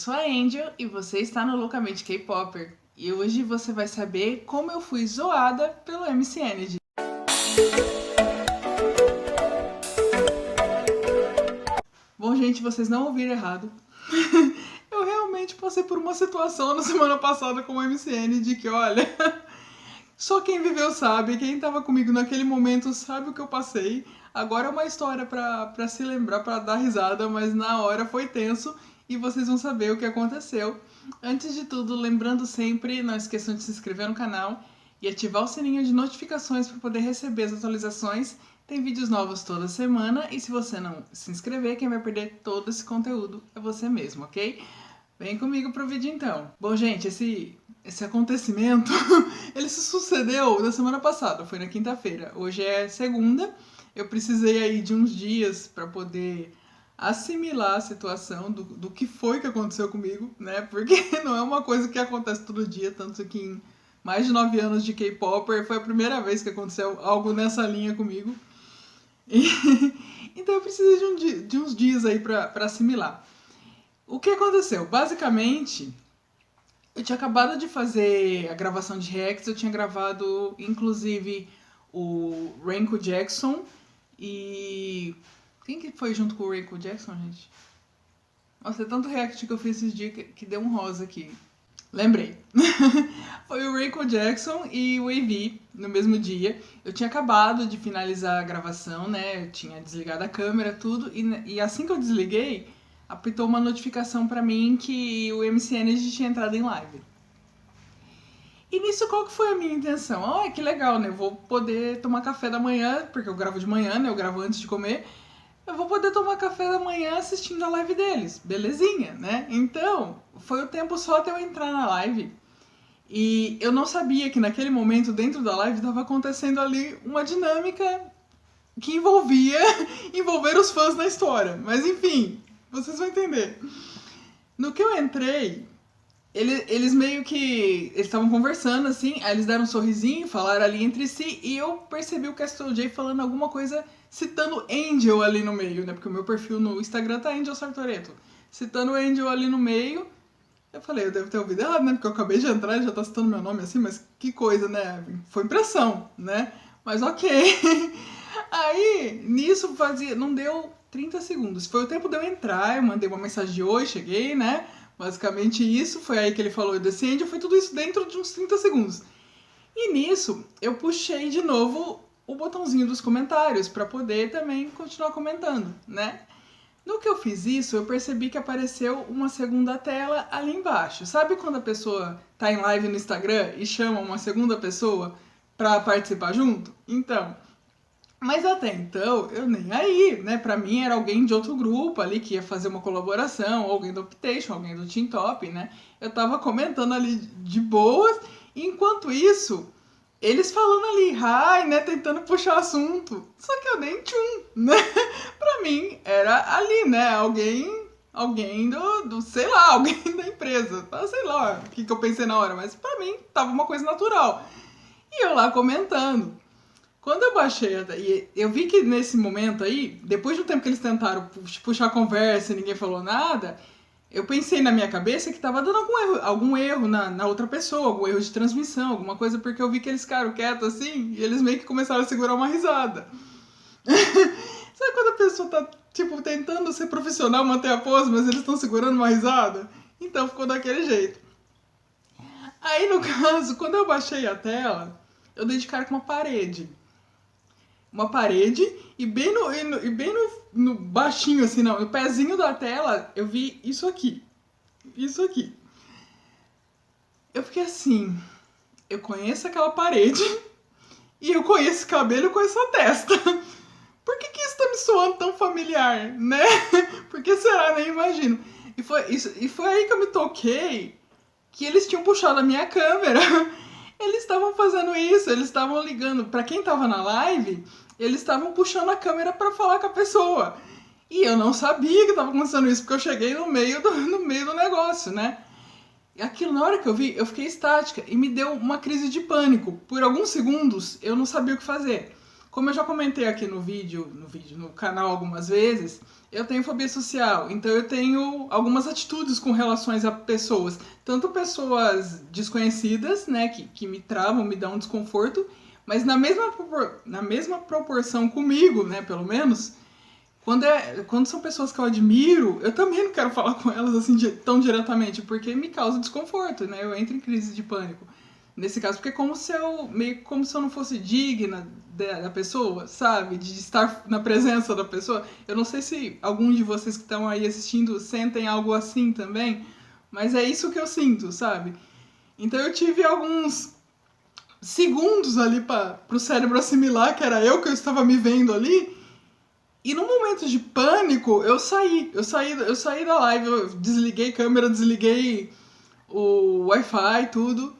sou a Angel e você está no Loucamente K-Popper. E hoje você vai saber como eu fui zoada pelo MC Energy. Bom, gente, vocês não ouviram errado. Eu realmente passei por uma situação na semana passada com o MC Energy que, olha, só quem viveu sabe, quem tava comigo naquele momento sabe o que eu passei. Agora é uma história pra se lembrar, pra dar risada, mas na hora foi tenso e vocês vão saber o que aconteceu. Antes de tudo, lembrando sempre, não esqueçam de se inscrever no canal e ativar o sininho de notificações para poder receber as atualizações. Tem vídeos novos toda semana e se você não se inscrever, quem vai perder todo esse conteúdo é você mesmo, ok? Vem comigo pro vídeo então. Bom, gente, esse acontecimento, ele se sucedeu na semana passada, foi na quinta-feira. Hoje é segunda, eu precisei aí de uns dias para poder assimilar a situação do que foi que aconteceu comigo, né? Porque não é uma coisa que acontece todo dia, tanto que em mais de 9 anos de K-Popper foi a primeira vez que aconteceu algo nessa linha comigo. E, então eu precisei de uns dias aí para assimilar. O que aconteceu? Basicamente, eu tinha acabado de fazer a gravação de reacts, eu tinha gravado, inclusive, o Renko Jackson e... Quem que foi junto com o Renko Jackson, gente? Nossa, é tanto react que eu fiz esses dias que deu um rosa aqui. Lembrei. Foi o Renko Jackson e o AV no mesmo dia. Eu tinha acabado de finalizar a gravação, né? Eu tinha desligado a câmera, tudo. E assim que eu desliguei, apitou uma notificação pra mim que o MC Energy tinha entrado em live. E nisso, qual que foi a minha intenção? Ah, que legal, né? Eu vou poder tomar café da manhã, porque eu gravo de manhã, né? Eu gravo antes de comer. Eu vou poder tomar café da manhã assistindo a live deles. Belezinha, né? Então, foi o tempo só até eu entrar na live. E eu não sabia que naquele momento, dentro da live, estava acontecendo ali uma dinâmica que envolver os fãs na história. Mas enfim, vocês vão entender. No que eu entrei, eles meio que... Eles estavam conversando, assim, aí eles deram um sorrisinho, falaram ali entre si, e eu percebi o Castle J falando alguma coisa, citando Angel ali no meio, né? Porque o meu perfil no Instagram tá Angel Sartoreto. Citando Angel ali no meio. Eu falei, eu devo ter ouvido errado, né? Porque eu acabei de entrar e já tá citando meu nome assim, mas que coisa, né? Foi impressão, né? Mas ok. Aí, nisso não deu 30 segundos. Foi o tempo de eu entrar, eu mandei uma mensagem de oi, cheguei, né? Basicamente isso, foi aí que ele falou, eu desci, foi tudo isso dentro de uns 30 segundos. E nisso, eu puxei de novo o botãozinho dos comentários para poder também continuar comentando, né? No que eu fiz isso, eu percebi que apareceu uma segunda tela ali embaixo. Sabe quando a pessoa tá em live no Instagram e chama uma segunda pessoa para participar junto? Então, mas até então, eu nem aí, né? Pra mim era alguém de outro grupo ali que ia fazer uma colaboração, alguém do Optation, alguém do Team Top, né? Eu tava comentando ali de boas, enquanto isso, eles falando ali, hi, né? Tentando puxar assunto. Só que eu nem tchum, né? Pra mim era ali, né? Alguém do sei lá, alguém da empresa. Tá? Sei lá o que eu pensei na hora, mas pra mim tava uma coisa natural. E eu lá comentando. Quando eu baixei, eu vi que nesse momento aí, depois do tempo que eles tentaram puxar a conversa e ninguém falou nada, eu pensei na minha cabeça que tava dando algum erro na outra pessoa, algum erro de transmissão, alguma coisa, porque eu vi que eles ficaram quietos assim e eles meio que começaram a segurar uma risada. Sabe quando a pessoa tá, tipo, tentando ser profissional, manter a pose, mas eles estão segurando uma risada? Então ficou daquele jeito. Aí, no caso, quando eu baixei a tela, eu dei de cara com uma parede. E bem no baixinho, assim, não, no pezinho da tela, eu vi isso aqui. Isso aqui. Eu fiquei assim, eu conheço aquela parede e eu conheço esse cabelo e eu conheço a testa. Por que isso tá me soando tão familiar, né? Por que será? Nem imagino. E foi aí que eu me toquei que eles tinham puxado a minha câmera. Eles estavam fazendo isso, eles estavam ligando. Pra quem tava na live, eles estavam puxando a câmera pra falar com a pessoa. E eu não sabia que tava acontecendo isso, porque eu cheguei no meio do negócio, né? E aquilo, na hora que eu vi, eu fiquei estática e me deu uma crise de pânico. Por alguns segundos, eu não sabia o que fazer. Como eu já comentei aqui no canal algumas vezes, eu tenho fobia social, então eu tenho algumas atitudes com relações a pessoas, tanto pessoas desconhecidas, né, que me travam, me dão um desconforto, mas na mesma proporção comigo, né, pelo menos, quando são pessoas que eu admiro, eu também não quero falar com elas assim tão diretamente, porque me causa desconforto, né, eu entro em crise de pânico. Nesse caso, porque é como se eu não fosse digna da pessoa, sabe? De estar na presença da pessoa. Eu não sei se algum de vocês que estão aí assistindo sentem algo assim também, mas é isso que eu sinto, sabe? Então eu tive alguns segundos ali para o cérebro assimilar que era eu que eu estava me vendo ali. E no momento de pânico, eu saí da live, eu desliguei a câmera, desliguei o Wi-Fi, tudo.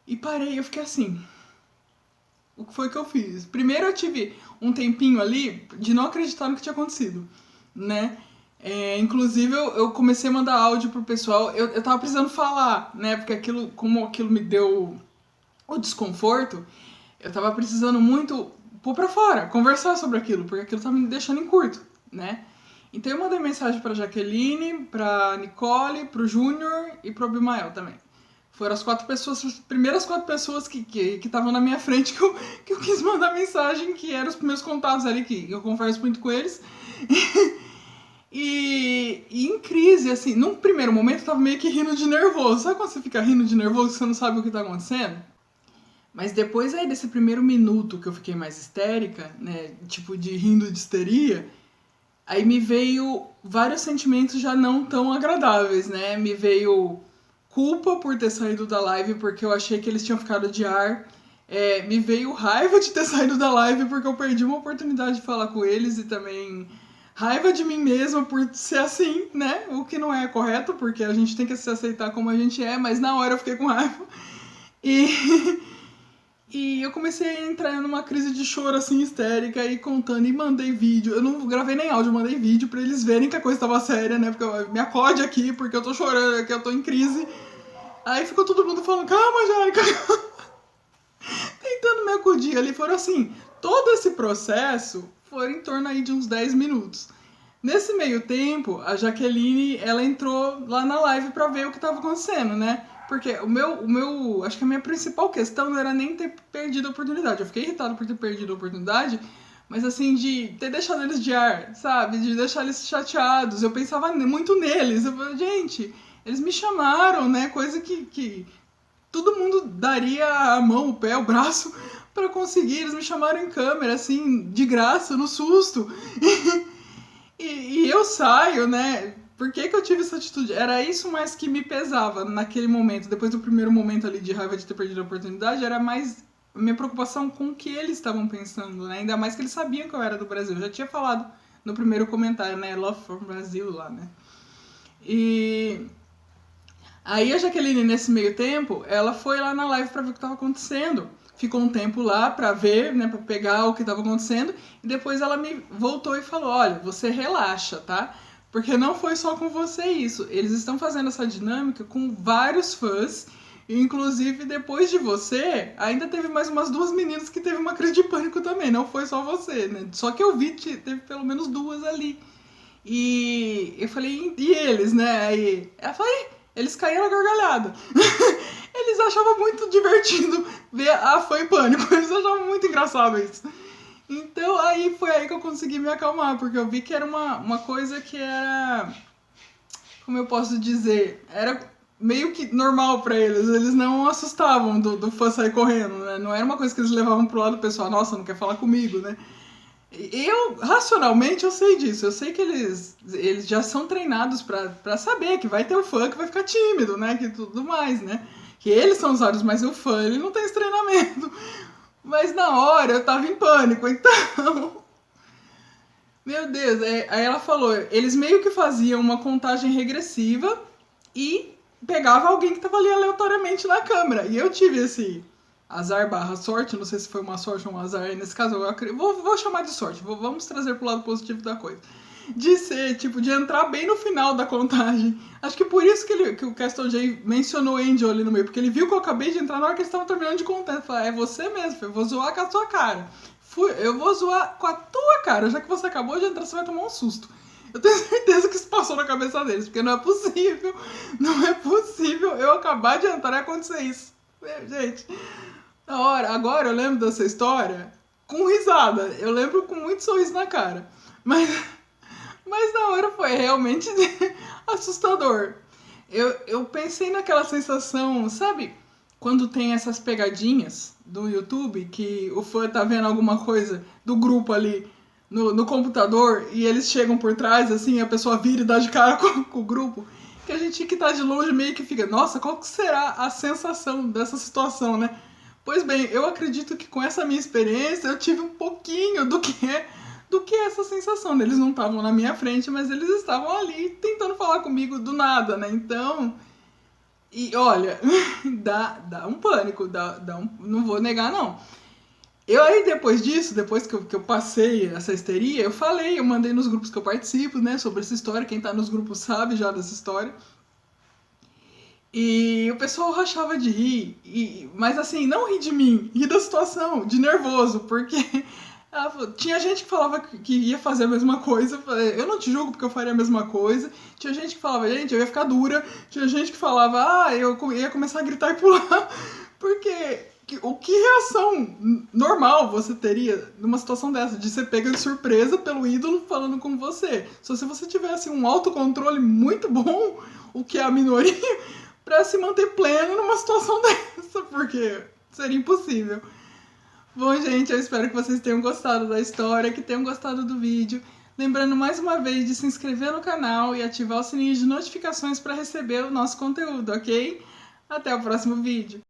E parei, eu fiquei assim. O que foi que eu fiz? Primeiro eu tive um tempinho ali de não acreditar no que tinha acontecido, né? Inclusive eu comecei a mandar áudio pro pessoal, eu tava precisando falar, né? Porque como aquilo me deu o desconforto, eu tava precisando muito pôr pra fora, conversar sobre aquilo, porque aquilo tava me deixando em curto, né? Então eu mandei mensagem pra Jaqueline, pra Nicole, pro Júnior e pro Abimael também. Foram as primeiras 4 pessoas que estavam na minha frente que eu quis mandar mensagem, que eram os primeiros contatos ali, que eu converso muito com eles. E em crise, assim, num primeiro momento eu tava meio que rindo de nervoso. Sabe quando você fica rindo de nervoso e você não sabe o que tá acontecendo? Mas depois aí desse primeiro minuto que eu fiquei mais histérica, né, tipo de rindo de histeria, aí me veio vários sentimentos já não tão agradáveis, né? Me veio culpa por ter saído da live porque eu achei que eles tinham ficado de ar. Me veio raiva de ter saído da live porque eu perdi uma oportunidade de falar com eles e também raiva de mim mesma por ser assim, né? O que não é correto, porque a gente tem que se aceitar como a gente é, mas na hora eu fiquei com raiva. E eu comecei a entrar numa crise de choro, assim, histérica, e contando, e mandei vídeo. Eu não gravei nem áudio, eu mandei vídeo pra eles verem que a coisa tava séria, né? Porque me acode aqui, porque eu tô chorando, que eu tô em crise. Aí ficou todo mundo falando, calma, Jérica, tentando me acudir ali. Foram assim, todo esse processo foi em torno aí de uns 10 minutos. Nesse meio tempo, a Jaqueline, ela entrou lá na live pra ver o que tava acontecendo, né? Porque acho que a minha principal questão não era nem ter perdido a oportunidade. Eu fiquei irritado por ter perdido a oportunidade, mas assim, de ter deixado eles de ar, sabe? De deixar eles chateados. Eu pensava muito neles. Eu falei, gente, eles me chamaram, né? Coisa que todo mundo daria a mão, o pé, o braço pra conseguir. Eles me chamaram em câmera, assim, de graça, no susto. E eu saio, né? Por que eu tive essa atitude? Era isso mais que me pesava naquele momento. Depois do primeiro momento ali de raiva de ter perdido a oportunidade, era mais minha preocupação com o que eles estavam pensando, né? Ainda mais que eles sabiam que eu era do Brasil. Eu já tinha falado no primeiro comentário, né? Love from Brasil lá, né? E aí a Jaqueline, nesse meio tempo, ela foi lá na live pra ver o que estava acontecendo. Ficou um tempo lá pra ver, né, pra pegar o que estava acontecendo. E depois ela me voltou e falou, olha, você relaxa, tá? Porque não foi só com você isso. Eles estão fazendo essa dinâmica com vários fãs. Inclusive, depois de você, ainda teve mais umas 2 meninas que teve uma crise de pânico também. Não foi só você, né? Só que eu vi que teve pelo menos 2 ali. E eu falei, e eles, né? Aí ela falou, eles caíram a gargalhada. Eles achavam muito divertido ver a fã em pânico. Eles achavam muito engraçado isso. Então aí foi aí que eu consegui me acalmar, porque eu vi que era uma coisa que era, como eu posso dizer, era meio que normal pra eles. Eles não assustavam do fã sair correndo, né? Não era uma coisa que eles levavam pro lado pessoal, nossa, não quer falar comigo, né? Eu, racionalmente, eu sei disso. Eu sei que eles já são treinados pra saber que vai ter o fã que vai ficar tímido, né? Que tudo mais, né? Que eles são usados, mas o fã, ele não tem esse treinamento. Mas na hora eu tava em pânico, então... Meu Deus, aí ela falou, eles meio que faziam uma contagem regressiva e pegava alguém que tava ali aleatoriamente na câmera. E eu tive esse azar barra sorte, não sei se foi uma sorte ou um azar, nesse caso eu vou chamar de sorte, vamos trazer pro lado positivo da coisa. De ser, tipo, de entrar bem no final da contagem. Acho que por isso que o Castle J mencionou Angel ali no meio, porque ele viu que eu acabei de entrar na hora que eles estavam terminando de contar. Ele falou, é você mesmo, eu vou zoar com a sua cara. eu vou zoar com a tua cara, já que você acabou de entrar, você vai tomar um susto. Eu tenho certeza que isso passou na cabeça deles, porque não é possível, não é possível eu acabar de entrar e acontecer isso. Gente, na hora, agora eu lembro dessa história com risada, eu lembro com muito sorriso na cara, mas na hora foi realmente assustador. Eu pensei naquela sensação, sabe? Quando tem essas pegadinhas do YouTube, que o fã tá vendo alguma coisa do grupo ali no computador e eles chegam por trás, assim, a pessoa vira e dá de cara com o grupo. Que a gente que tá de longe meio que fica, nossa, qual que será a sensação dessa situação, né? Pois bem, eu acredito que com essa minha experiência eu tive um pouquinho do que é essa sensação. Eles não estavam na minha frente, mas eles estavam ali tentando falar comigo do nada, né? Então, e olha, dá um pânico, não vou negar não. Eu aí depois disso, depois que eu passei essa histeria, eu mandei nos grupos que eu participo, né, sobre essa história. Quem tá nos grupos sabe já dessa história. E o pessoal rachava de rir, mas assim, não rir de mim, rir da situação, de nervoso, porque tinha gente que falava que ia fazer a mesma coisa. Eu não te julgo porque eu faria a mesma coisa. Tinha gente que falava, gente, eu ia ficar dura. Tinha gente que falava, eu ia começar a gritar e pular. Porque que reação normal você teria numa situação dessa, de ser pega de surpresa pelo ídolo falando com você? Só se você tivesse um autocontrole muito bom, o que é a minoria, pra se manter pleno numa situação dessa, porque seria impossível. Bom, gente, eu espero que vocês tenham gostado da história, que tenham gostado do vídeo. Lembrando mais uma vez de se inscrever no canal e ativar o sininho de notificações para receber o nosso conteúdo, ok? Até o próximo vídeo!